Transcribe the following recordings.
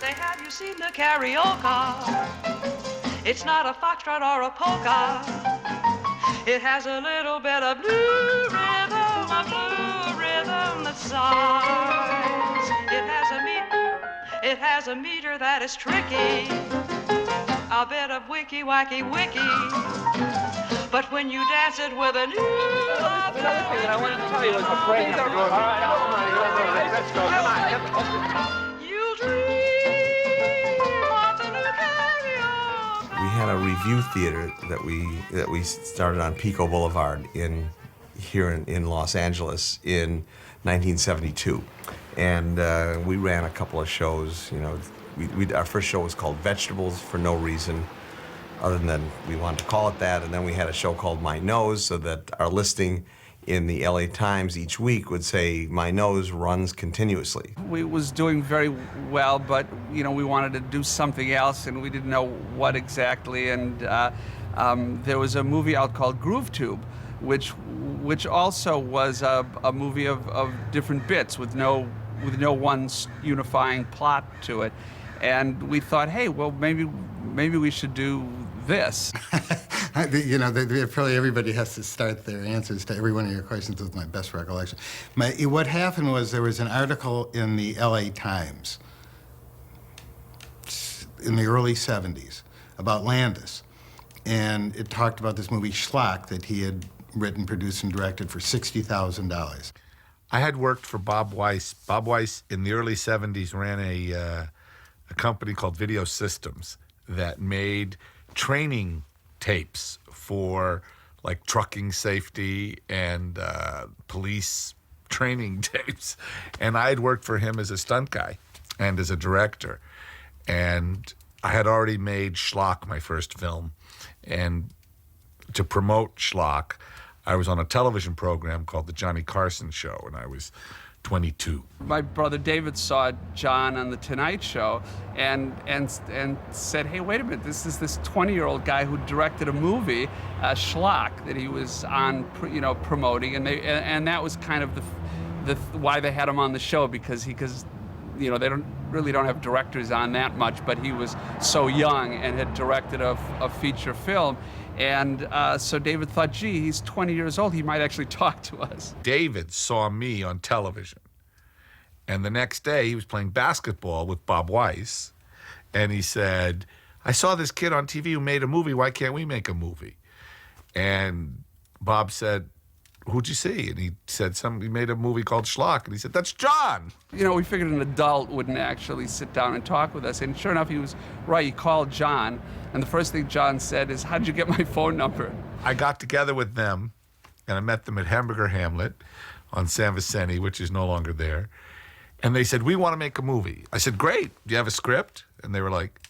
Say, have you seen the karaoke? It's not a foxtrot or a polka. It has a little bit of blue rhythm that sighs. It has a meter that is tricky, a bit of wicky wacky wicky. But when you dance it with a new Another thing that I wanted to tell you was the break. All right, let's go. Come on. You'll dream of the new karaoke. We had a review theater that we started on Pico Boulevard here in Los Angeles in 1972, and we ran a couple of shows. You know, our first show was called Vegetables for no reason, other than we wanted to call it that. And then we had a show called My Nose, so that our listing in the LA Times each week would say, My Nose runs continuously. We was doing very well, but you know, we wanted to do something else, and we didn't know what exactly. And there was a movie out called Groove Tube, which also was a movie of different bits with no one unifying plot to it. And we thought, hey, well, maybe we should do this. You know, probably everybody has to start their answers to every one of your questions with my best recollection. What happened was there was an article in the LA Times in the early 70s about Landis. And it talked about this movie Schlock that he had written, produced, and directed for $60,000. I had worked for Bob Weiss. Bob Weiss in the early 70s ran a company called Video Systems that made training tapes for like trucking safety and police training tapes. And I had worked for him as a stunt guy and as a director. And I had already made Schlock, my first film. And to promote Schlock, I was on a television program called The Johnny Carson Show, and I was 22. My brother David saw John on The Tonight Show and said, hey, wait a minute, this is this 20-year-old guy who directed a movie, Schlock, that he was on, promoting, and that was kind of the why they had him on the show, because they don't have directors on that much, but he was so young and had directed a feature film. And so David thought, gee, he's 20 years old. He might actually talk to us. David saw me on television. And the next day, he was playing basketball with Bob Weiss. And he said, I saw this kid on TV who made a movie. Why can't we make a movie? And Bob said, who'd you see? And he said, he made a movie called Schlock. And he said, that's John. You know, we figured an adult wouldn't actually sit down and talk with us. And sure enough, he was right. He called John. And the first thing John said is, how'd you get my phone number? I got together with them, and I met them at Hamburger Hamlet on San Vicente, which is no longer there. And they said, we want to make a movie. I said, great. Do you have a script? And they were like,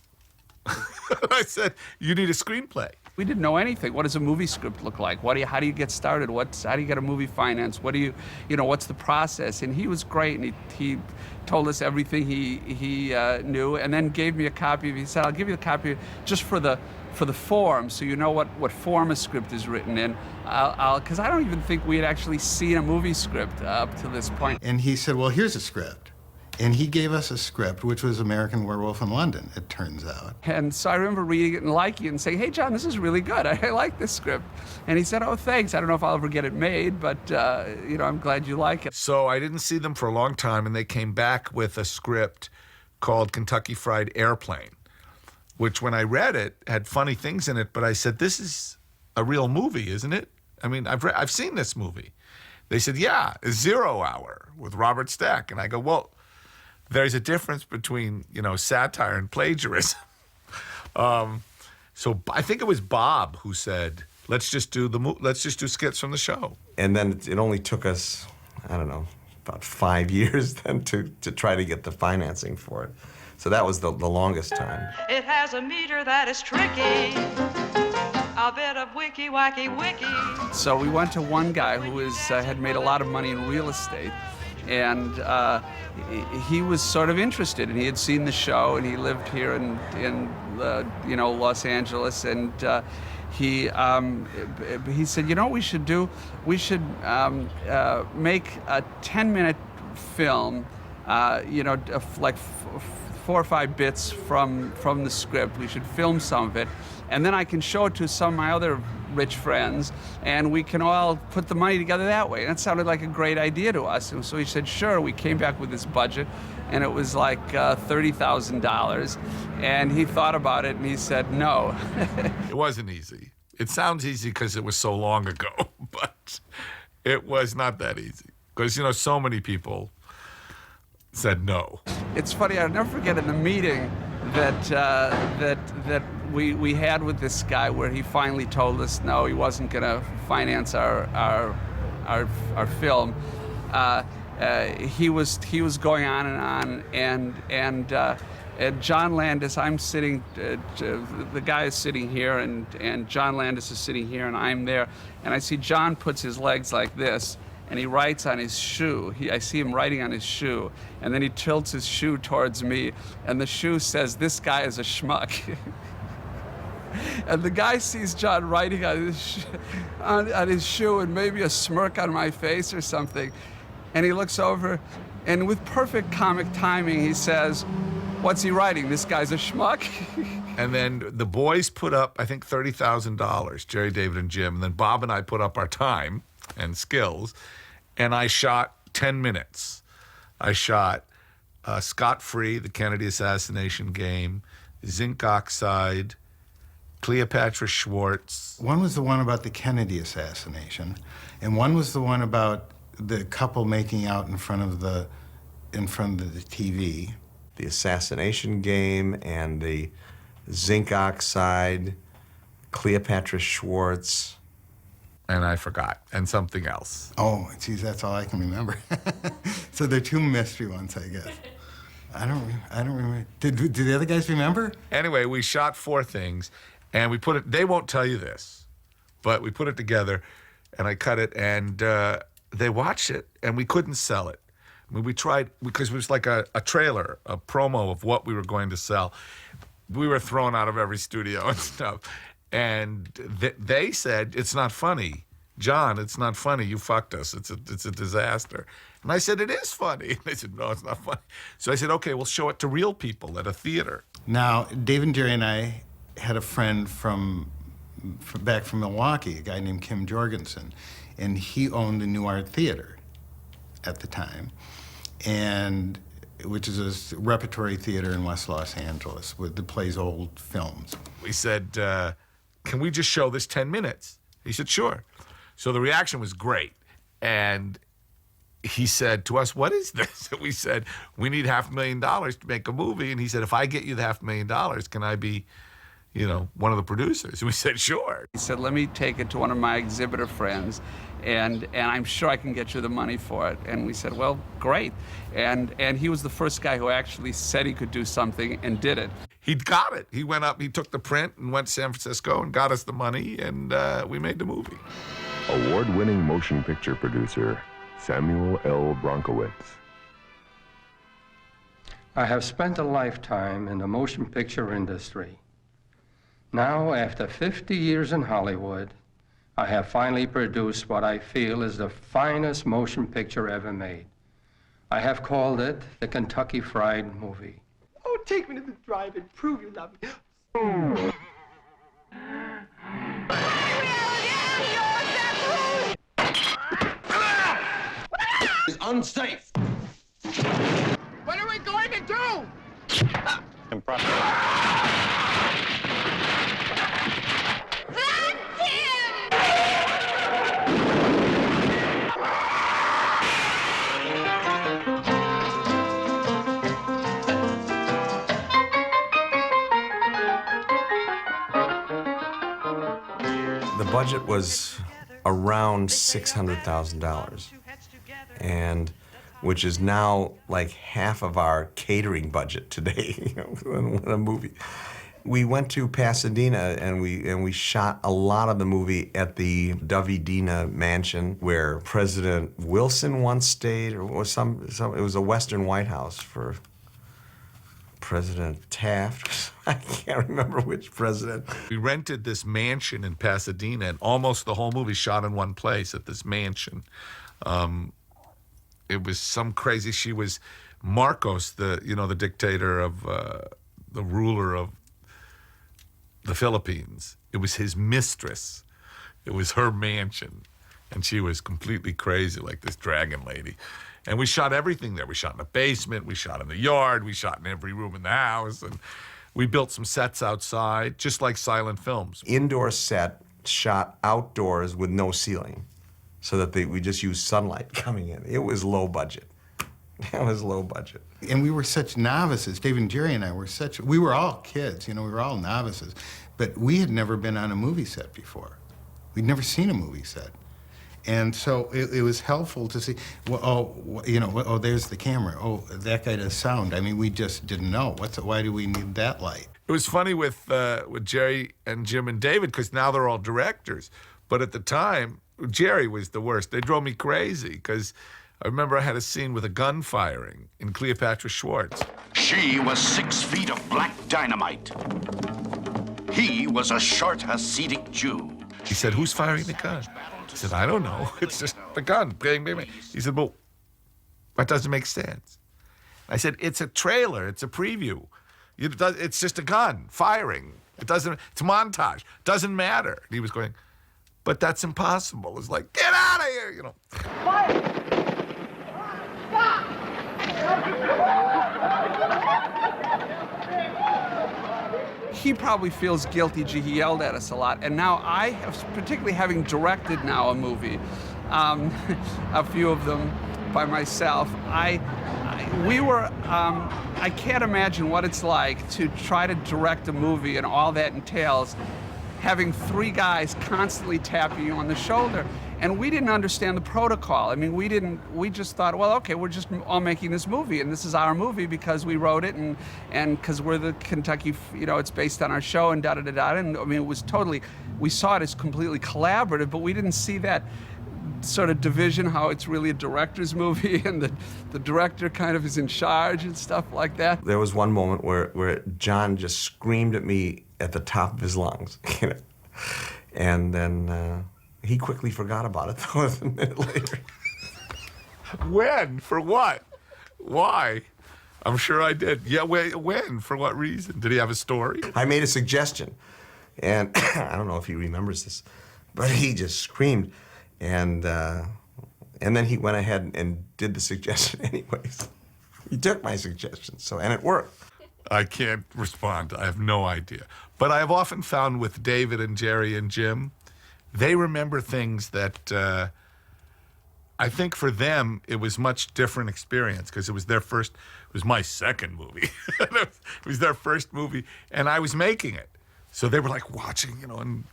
I said, you need a screenplay. We didn't know anything. What does a movie script look like? How do you get started? How do you get a movie financed? What's the process? And he was great, and he told us everything he knew, and then gave me a copy. He said, I'll give you a copy just for the form, so you know what form a script is written in. Because I don't even think we had actually seen a movie script up to this point. And he said, well, here's a script. And he gave us a script, which was American Werewolf in London, it turns out. And so I remember reading it and liking it and saying, hey, John, this is really good. I like this script. And he said, oh, thanks. I don't know if I'll ever get it made, but, I'm glad you like it. So I didn't see them for a long time, and they came back with a script called Kentucky Fried Airplane, which when I read it had funny things in it, but I said, this is a real movie, isn't it? I mean, I've seen this movie. They said, yeah, Zero Hour with Robert Stack. And I go, well, there's a difference between, satire and plagiarism. So I think it was Bob who said, let's just do skits from the show. And then it only took us, I don't know, about 5 years then to try to get the financing for it. So that was the longest time. It has a meter that is tricky, a bit of wicky wacky wicky. So we went to one guy who had made a lot of money in real estate, and he was sort of interested, and he had seen the show, and he lived here in Los Angeles, and he said, you know what we should do? We should make a 10-minute film, like 4 or 5 bits from the script. We should film some of it, and then I can show it to some of my other rich friends, and we can all put the money together that way. And it sounded like a great idea to us. And so he said, sure. We came back with this budget, and it was like $30,000. And he thought about it, and he said no. It wasn't easy. It sounds easy because it was so long ago, but it was not that easy. Because, you know, so many people said no. It's funny, I'll never forget in the meeting that we had with this guy where he finally told us no, he wasn't going to finance our film. He was going on and on, and John Landis, I'm sitting, the guy is sitting here, and John Landis is sitting here, and I'm there, and I see John puts his legs like this, and he writes on his shoe. I see him writing on his shoe, and then he tilts his shoe towards me, and the shoe says, "This guy is a schmuck." And the guy sees John writing on his shoe, and maybe a smirk on my face or something, and he looks over, and with perfect comic timing, he says, "What's he writing? This guy's a schmuck?" And then the boys put up, I think, $30,000, Jerry, David, and Jim. And then Bob and I put up our time and skills, and I shot 10 minutes. I shot Scott Free, the Kennedy assassination game, Zinc Oxide, Cleopatra Schwartz. One was the one about the Kennedy assassination, and one was the one about the couple making out in front of the TV. The assassination game and the Zinc Oxide, Cleopatra Schwartz. And I forgot, and something else. Oh, geez, that's all I can remember. So they're 2 mystery ones, I guess. I don't remember. Did the other guys remember? Anyway, we shot 4 things, and we put it, they won't tell you this, but we put it together, and I cut it, and they watched it, and we couldn't sell it. I mean, we tried, because it was like a trailer, a promo of what we were going to sell. We were thrown out of every studio and stuff. And they said, "It's not funny. John, it's not funny. You fucked us. It's a disaster." And I said, "It is funny." And they said, "No, it's not funny." So I said, "Okay, we'll show it to real people at a theater." Now, Dave and Jerry and I had a friend from back from Milwaukee, a guy named Kim Jorgensen, and he owned the New Art Theater at the time, and which is a repertory theater in West Los Angeles that plays old films. We said, "Can we just show this 10 minutes?" He said, "Sure." So the reaction was great. And he said to us, "What is this?" And we said, "We need $500,000 to make a movie." And he said, "If I get you the $500,000, can I be, you know, one of the producers?" And we said, "Sure." He said, "Let me take it to one of my exhibitor friends, and I'm sure I can get you the money for it." And we said, "Well, great." And he was the first guy who actually said he could do something and did it. He got it. He went up, he took the print and went to San Francisco and got us the money, and we made the movie. Award-winning motion picture producer Samuel L. Bronkowitz. I have spent a lifetime in the motion picture industry. Now, after 50 years in Hollywood, I have finally produced what I feel is the finest motion picture ever made. I have called it the Kentucky Fried Movie. Oh, take me to the drive-in. Prove you love me. It's unsafe. What are we going to do? The budget was around $600,000, and which is now like half of our catering budget today, you know, in a movie. We went to Pasadena and we shot a lot of the movie at the Dove-Edina mansion where President Wilson once stayed, or was it was a Western White House for President Taft. I can't remember which president. We rented this mansion in Pasadena, and almost the whole movie shot in one place at this mansion. It was some crazy. She was Marcos, the dictator of the ruler of the Philippines. It was his mistress. It was her mansion. And she was completely crazy, like this dragon lady. And we shot everything there. We shot in the basement, we shot in the yard, we shot in every room in the house. And we built some sets outside, just like silent films. Indoor set shot outdoors with no ceiling, so that we just used sunlight coming in. It was low budget. It was low budget. And we were such novices. Dave and Jerry and I we were all kids, we were all novices. But we had never been on a movie set before. We'd never seen a movie set. And so it was helpful to see, there's the camera. Oh, that guy does sound. I mean, we just didn't know. Why do we need that light? It was funny with Jerry and Jim and David, because now they're all directors. But at the time, Jerry was the worst. They drove me crazy, because I remember I had a scene with a gun firing in Cleopatra Schwartz. She was 6 feet of black dynamite. He was a short Hasidic Jew. He said, "Who's firing the gun?" I said, "I don't know. It's just the gun. Bang, bang, bang." He said, "Well, that doesn't make sense." I said, "It's a trailer. It's a preview. It's just a gun firing. It's montage. Doesn't matter." And he was going, "But that's impossible." It's like, "Get out of here," Fire! Stop! He probably feels guilty. Gee, he yelled at us a lot. And now I have, particularly having directed now a movie, a few of them by myself, I can't imagine what it's like to try to direct a movie and all that entails, having 3 guys constantly tapping you on the shoulder. And we didn't understand the protocol. I mean, we just thought, well, okay, we're just all making this movie, and this is our movie because we wrote it, and because we're the Kentucky, it's based on our show, and da-da-da-da. And I mean, it was totally, we saw it as completely collaborative, but we didn't see that sort of division, how it's really a director's movie, and the director kind of is in charge and stuff like that. There was one moment where John just screamed at me at the top of his lungs, and then he quickly forgot about it, though, a minute later. When? For what? Why? I'm sure I did. Yeah, when? For what reason? Did he have a story? I made a suggestion, and I don't know if he remembers this, but he just screamed, and then he went ahead and did the suggestion anyways. He took my suggestion, and it worked. I can't respond. I have no idea. But I have often found with David and Jerry and Jim, they remember things that I think for them it was much different experience, because it was my second movie. It was their first movie, and I was making it. So they were like watching, and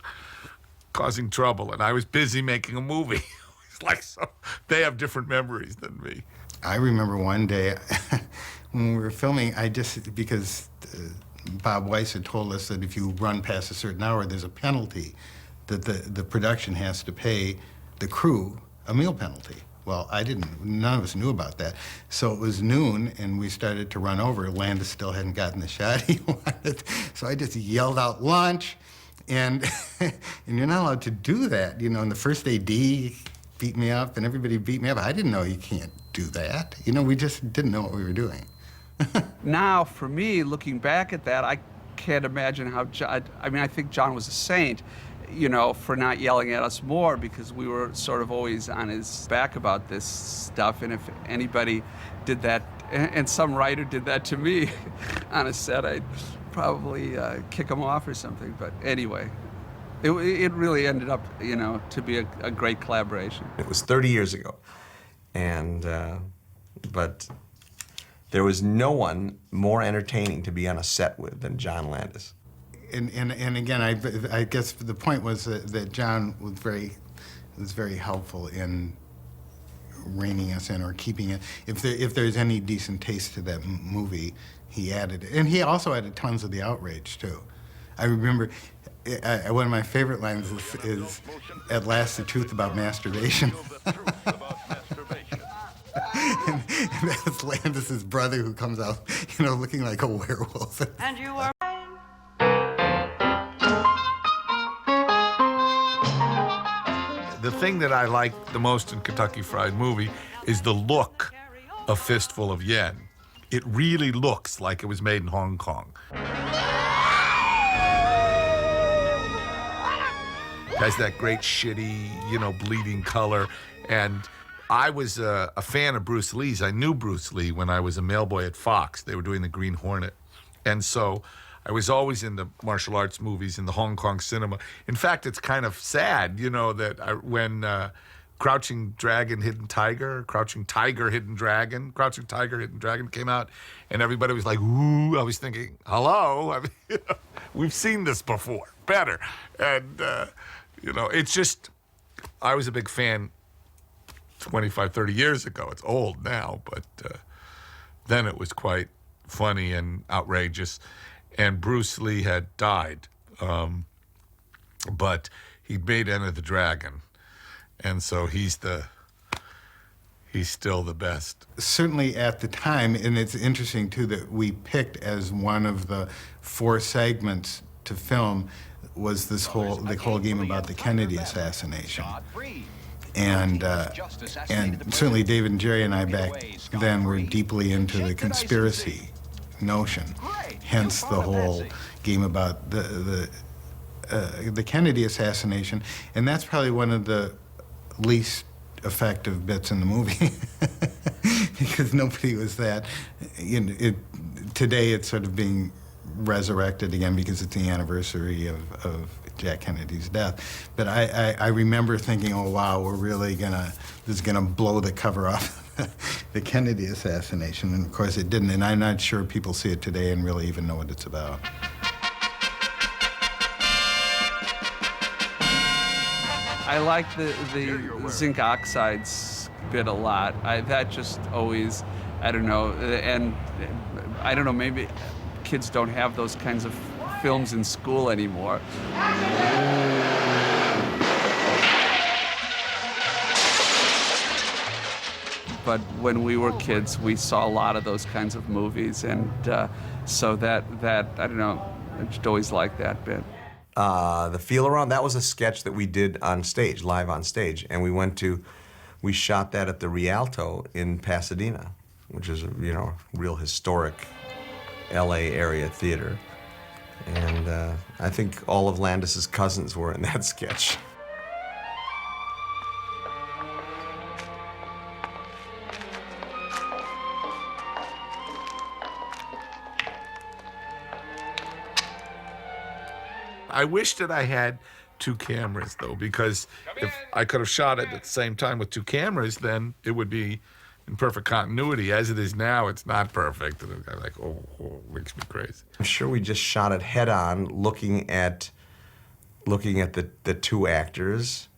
causing trouble, and I was busy making a movie. It's like, so they have different memories than me. I remember one day when we were filming, because Bob Weiss had told us that if you run past a certain hour, there's a penalty, that the production has to pay the crew a meal penalty. Well, none of us knew about that. So it was noon, and we started to run over. Landis still hadn't gotten the shot he wanted. So I just yelled out, "Lunch!" And you're not allowed to do that. And the first AD beat me up, and everybody beat me up. I didn't know you can't do that. We just didn't know what we were doing. Now, for me, looking back at that, I can't imagine how I think John was a saint, for not yelling at us more, because we were sort of always on his back about this stuff. And if anybody did that, and some writer did that to me on a set, I'd probably kick him off or something. But anyway, it really ended up, to be a great collaboration. It was 30 years ago, and but there was no one more entertaining to be on a set with than John Landis. And again, I guess the point was that John was very helpful in reining us in or keeping it. If there's any decent taste to that movie, he added it. And he also added tons of the outrage, too. I remember one of my favorite lines is "At last, the truth about masturbation." And that's Landis's brother, who comes out, looking like a werewolf. And you are The thing that I like the most in Kentucky Fried Movie is the look of Fistful of Yen. it really looks like it was made in Hong Kong. It has that great shitty, bleeding color. And I was a fan of Bruce Lee's. I knew Bruce Lee when I was a mailboy at Fox. They were doing the Green Hornet. And so I was always into martial arts movies in the Hong Kong cinema. In fact, it's kind of sad, that when Crouching Tiger, Hidden Dragon came out, and everybody was like, ooh, I was thinking, hello? I mean, we've seen this before, better. And, it's just, I was a big fan 25, 30 years ago. It's old now, but then it was quite funny and outrageous. And Bruce Lee had died, but he made Enter the Dragon. And so he's still the best. Certainly at the time, and it's interesting too that we picked as one of the 4 segments to film was the whole game about the Kennedy assassination. And certainly David and Jerry and I back then were deeply into the conspiracy notion, hence the whole game about the Kennedy assassination. And that's probably one of the least effective bits in the movie because nobody was that. Today it's sort of being resurrected again because it's the anniversary of Jack Kennedy's death. But I remember thinking, oh wow, this is gonna blow the cover off the Kennedy assassination, and of course it didn't. And I'm not sure people see it today and really even know what it's about. I like the zinc oxides bit a lot. That just always, I don't know, and I don't know, maybe kids don't have those kinds of films in school anymore. But when we were kids, we saw a lot of those kinds of movies, and so that I don't know, I just always liked that bit. The Feel Around, that was a sketch that we did on stage, live on stage, and we shot that at the Rialto in Pasadena, which is a real historic LA area theater. And I think all of Landis's cousins were in that sketch. I wish that I had 2 cameras, though, because if I could have shot it at the same time with 2 cameras, then it would be in perfect continuity. As it is now, it's not perfect. And I'm like, oh, it makes me crazy. I'm sure we just shot it head on, looking at the 2 actors.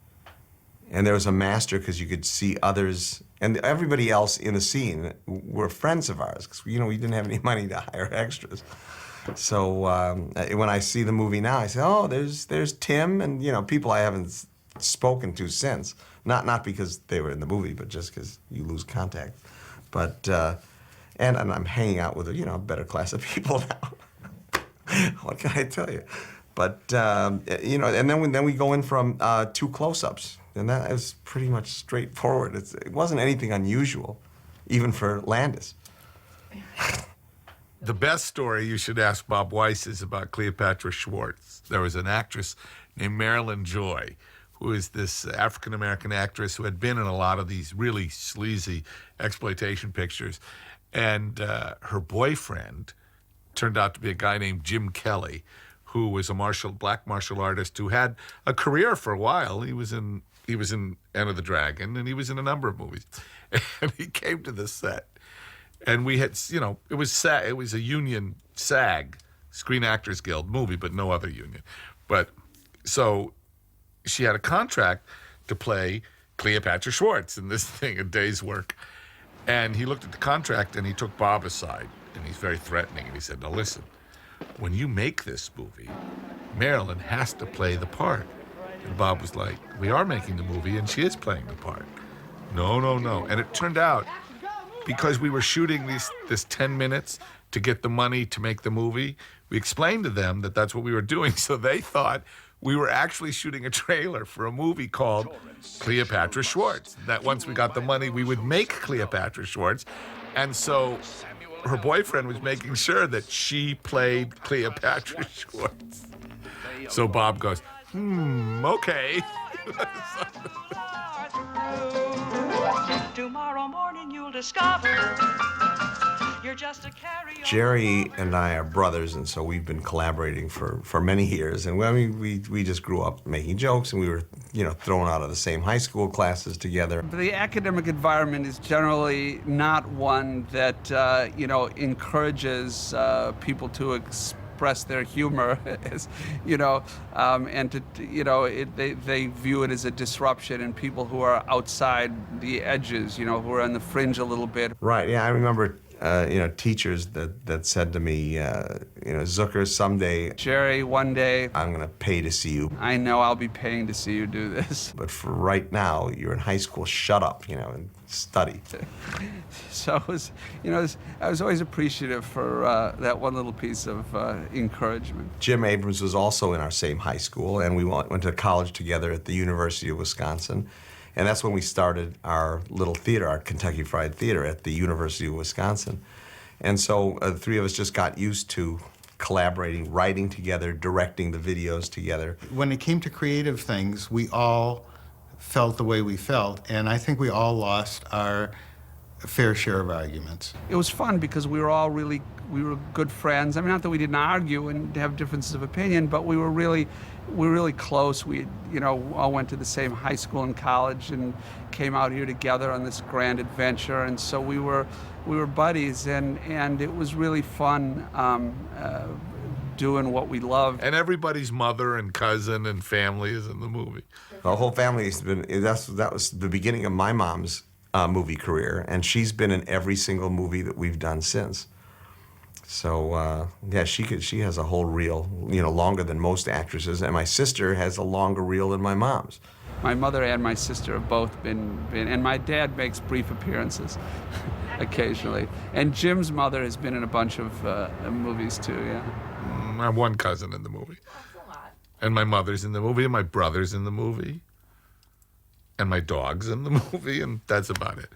And there was a master because you could see others, and everybody else in the scene were friends of ours because we didn't have any money to hire extras. So when I see the movie now, I say, oh, there's Tim, and people I haven't spoken to since. Not because they were in the movie, but just because you lose contact. But and I'm hanging out with a better class of people now. What can I tell you? But and then we go in from 2 close-ups, and that is pretty much straightforward. It wasn't anything unusual, even for Landis. The best story you should ask Bob Weiss is about Cleopatra Schwartz. There was an actress named Marilyn Joy, who is this African-American actress who had been in a lot of these really sleazy exploitation pictures. And her boyfriend turned out to be a guy named Jim Kelly, who was a black martial artist who had a career for a while. He was in Enter the Dragon, and he was in a number of movies. And he came to the set. And we had, it was a union SAG, Screen Actors Guild movie, but no other union. But so she had a contract to play Cleopatra Schwartz in this thing, a day's work. And he looked at the contract and he took Bob aside, and he's very threatening. And he said, now listen, when you make this movie, Marilyn has to play the part. And Bob was like, we are making the movie and she is playing the part. No. And it turned out, because we were shooting this 10 minutes to get the money to make the movie, we explained to them that that's what we were doing, so they thought we were actually shooting a trailer for a movie called Cleopatra Schwartz. That once we got the money, we would make Cleopatra Schwartz. And so her boyfriend was making sure that she played Cleopatra Schwartz. So Bob goes, okay. Tomorrow morning you'll discover you're just a karaoke. Jerry and I are brothers, and so we've been collaborating for many years. And I mean, we just grew up making jokes, and we were, thrown out of the same high school classes together. The academic environment is generally not one that, encourages people to express their humor, as, and to, they view it as a disruption, and people who are outside the edges, who are on the fringe a little bit. Right, yeah, I remember teachers that said to me, Zucker, someday, Jerry, one day, I'm going to pay to see you. I know I'll be paying to see you do this. But for right now, you're in high school, shut up, and study. So it was, I was always appreciative for that one little piece of encouragement. Jim Abrams was also in our same high school, and we went to college together at the University of Wisconsin. And that's when we started our little theater, our Kentucky Fried Theater at the University of Wisconsin. And so the three of us just got used to collaborating, writing together, directing the videos together. When it came to creative things, we all felt the way we felt, and I think we all lost our fair share of arguments. It was fun because we were good friends. I mean, not that we didn't argue and have differences of opinion, but we were really close. We, all went to the same high school and college and came out here together on this grand adventure. And so we were buddies, and it was really fun doing what we loved. And everybody's mother and cousin and family is in the movie. The whole family has been. That was the beginning of my mom's movie career, and she's been in every single movie that we've done since. So yeah, she has a whole reel, longer than most actresses, and my sister has a longer reel than my mom's. My mother and my sister have both been, and my dad makes brief appearances occasionally. And Jim's mother has been in a bunch of movies too, yeah. I have one cousin in the movie. And my mother's in the movie, and my brother's in the movie. And my dog's in the movie, and that's about it.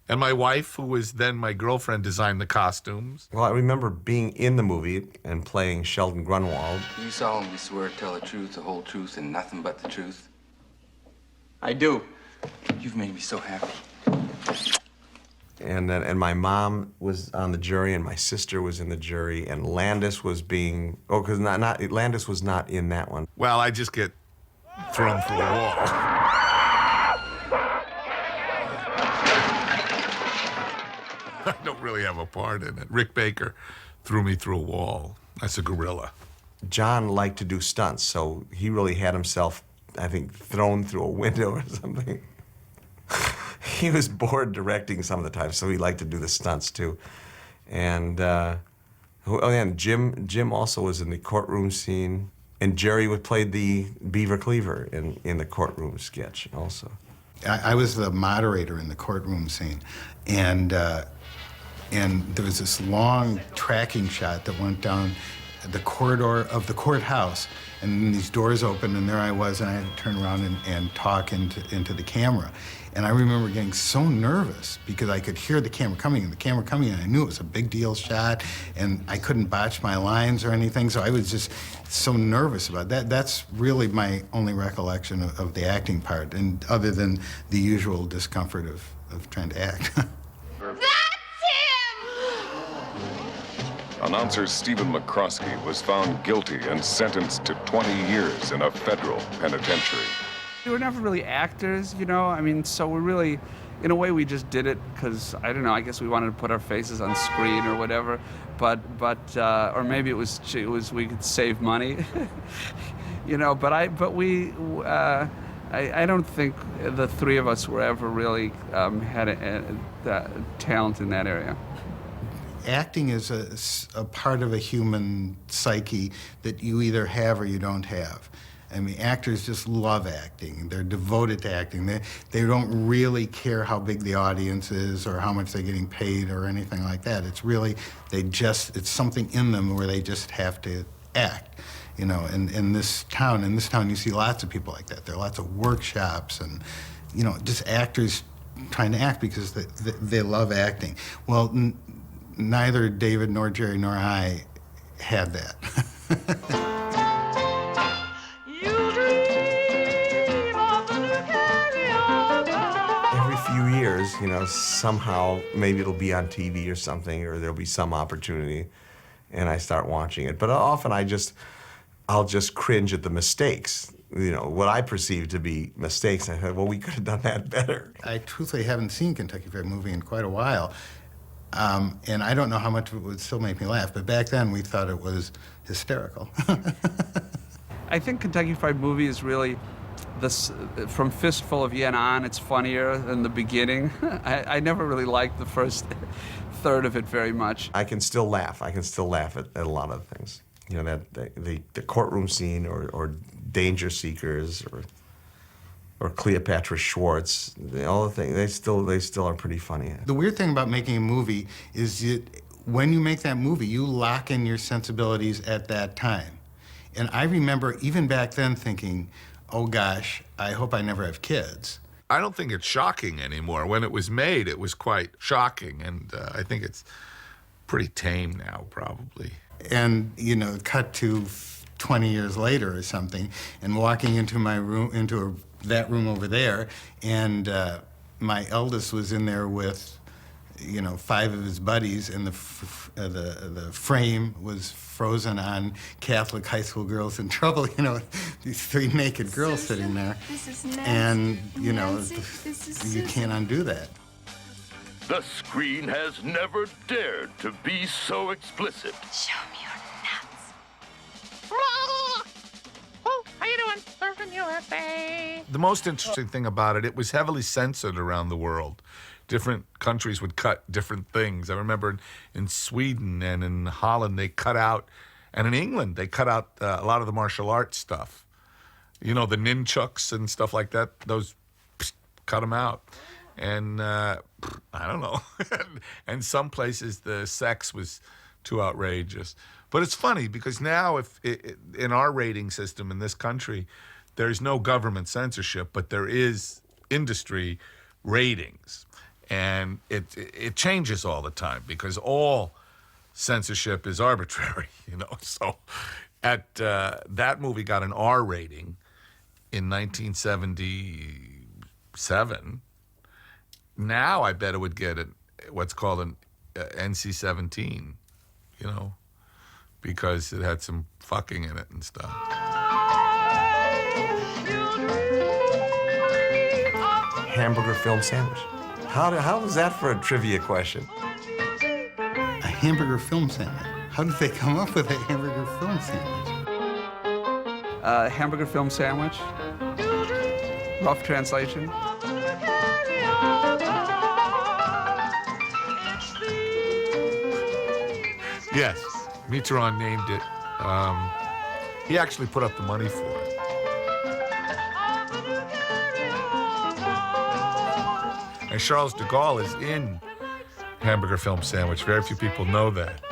And my wife, who was then my girlfriend, designed the costumes. Well, I remember being in the movie and playing Sheldon Grunwald. You solemnly swear to tell the truth, the whole truth, and nothing but the truth? I do. You've made me so happy. And my mom was on the jury, and my sister was in the jury, and Landis was being... Oh, because Landis was not in that one. Well, I just get thrown through a wall. I don't really have a part in it. Rick Baker threw me through a wall. That's a gorilla. John liked to do stunts, so he really had himself, I think, thrown through a window or something. He was bored directing some of the time, so he liked to do the stunts too. And Jim also was in the courtroom scene, and Jerry played the Beaver Cleaver in the courtroom sketch also. I was the moderator in the courtroom scene, and there was this long tracking shot that went down the corridor of the courthouse, and then these doors opened, and there I was, and I had to turn around and talk into the camera. And I remember getting so nervous because I could hear the camera coming, and I knew it was a big deal shot, and I couldn't botch my lines or anything, so I was just so nervous about that. That's really my only recollection of the acting part, and other than the usual discomfort of trying to act. Announcer Stephen McCroskey was found guilty and sentenced to 20 years in a federal penitentiary. We were never really actors, I mean, so we're really, in a way, we just did it because, I don't know, I guess we wanted to put our faces on screen or whatever, but or maybe it was we could save money, I don't think the three of us were ever really had that talent in that area. Acting is a part of a human psyche that you either have or you don't have. I mean, actors just love acting. They're devoted to acting. They don't really care how big the audience is or how much they're getting paid or anything like that. It's really, it's something in them where they just have to act. In this town you see lots of people like that. There are lots of workshops and, just actors trying to act because they love acting. Well, neither David nor Jerry nor I had that. Every few years, you know, somehow maybe it'll be on TV or something, or there'll be some opportunity, and I start watching it. But often I'll just cringe at the mistakes. You know, what I perceive to be mistakes. I thought, well, we could have done that better. I truthfully haven't seen Kentucky Fried Movie in quite a while, and I don't know how much of it would still make me laugh, but back then we thought it was hysterical. I think Kentucky Fried Movie is really, from Fistful of Yen on, it's funnier than the beginning. I never really liked the first third of it very much. I can still laugh. I can still laugh at a lot of things. You know, that the courtroom scene, or Danger Seekers, or Cleopatra Schwartz, all the things, they still are pretty funny. The weird thing about making a movie is that when you make that movie, you lock in your sensibilities at that time. And I remember even back then thinking, oh gosh, I hope I never have kids. I don't think it's shocking anymore. When it was made, it was quite shocking, and I think it's pretty tame now, probably. And, you know, cut to 20 years later or something, and walking into my room, that room over there, and my eldest was in there with, you know, 5 of his buddies, and the frame was frozen on Catholic High School Girls in Trouble, you know, these 3 naked girls sitting there. And, you know, you can't undo that. The screen has never dared to be so explicit. Show me your nuts. Oh, how you doing? We're from USA. The most interesting thing about it, it was heavily censored around the world. Different countries would cut different things. I remember in Sweden and in Holland, they cut out, and in England, they cut out a lot of the martial arts stuff. You know, the nunchucks and stuff like that, those, cut them out. And I don't know. And some places the sex was too outrageous. But it's funny because now in our rating system in this country, there's no government censorship, but there is industry ratings. And it changes all the time because all censorship is arbitrary, you know. So that movie got an R rating in 1977. Now I bet it would get what's called an NC-17, you know, because it had some fucking in it and stuff. Hamburger film sandwich. How was that for a trivia question? A hamburger film sandwich. How did they come up with a hamburger film sandwich? Hamburger film sandwich. Rough translation. Yes, Mitterrand named it. He actually put up the money for it. And Charles de Gaulle is in Hamburger Film Sandwich. Very few people know that.